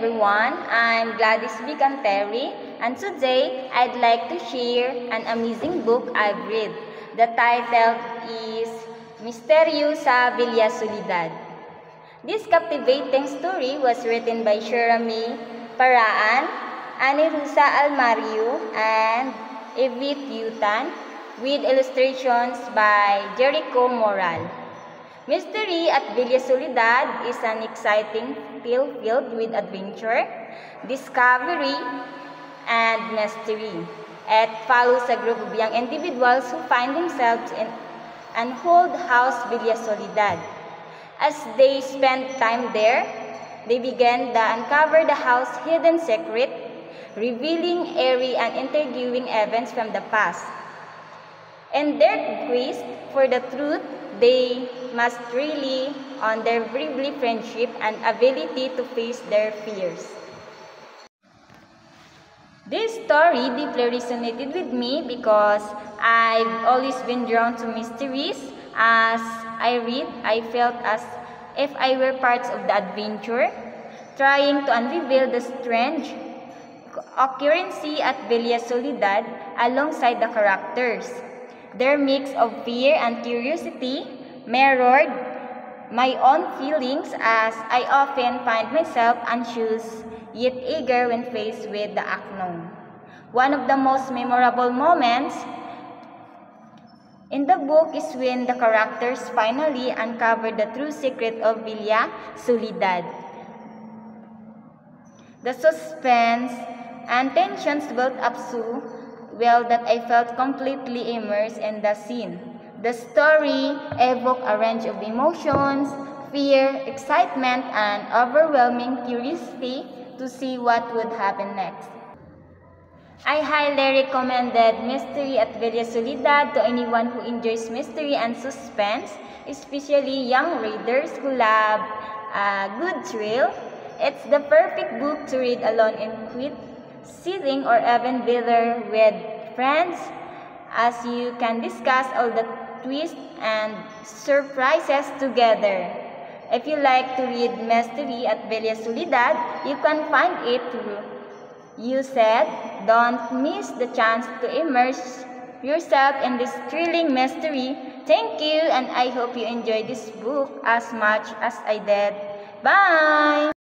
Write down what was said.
everyone, I'm Gladys Vicanteri, and today I'd like to share an amazing book I've read. The title is Misteriosa Villa Soledad. This captivating story was written by Sherami Paraan, Anirusa Almario, and Evit Yutan, with illustrations by Jericho Moral. Mystery at Villa Soledad is an exciting tale filled with adventure, discovery, and mystery. It follows a group of young individuals who find themselves in an old house, Villa Soledad. As they spend time there, they begin to uncover the house's hidden secret, revealing eerie and intriguing events from the past. In their quest for the truth, they must rely on their bravery, friendship, and ability to face their fears. This story deeply resonated with me because I've always been drawn to mysteries. As I read, I felt as if I were part of the adventure, trying to unravel the strange occurrence at Villa Soledad alongside the characters. Their mix of fear and curiosity mirrored my own feelings, as I often find myself anxious yet eager when faced with the unknown. One of the most memorable moments in the book is when the characters finally uncover the true secret of Villa Soledad. The suspense and tensions built up so well that I felt completely immersed in the scene. The story evoked a range of emotions, fear, excitement, and overwhelming curiosity to see what would happen next. I highly recommended Mystery at Villa Soledad to anyone who enjoys mystery and suspense, especially young readers who love a good thrill. It's the perfect book to read alone in quiet sitting, or even better with friends, as you can discuss all the twists and surprises together. If you like to read Mystery at Villa Soledad, you can find it through You Said. Don't miss the chance to immerse yourself in this thrilling mystery. Thank you, and I hope you enjoyed this book as much as I did. Bye!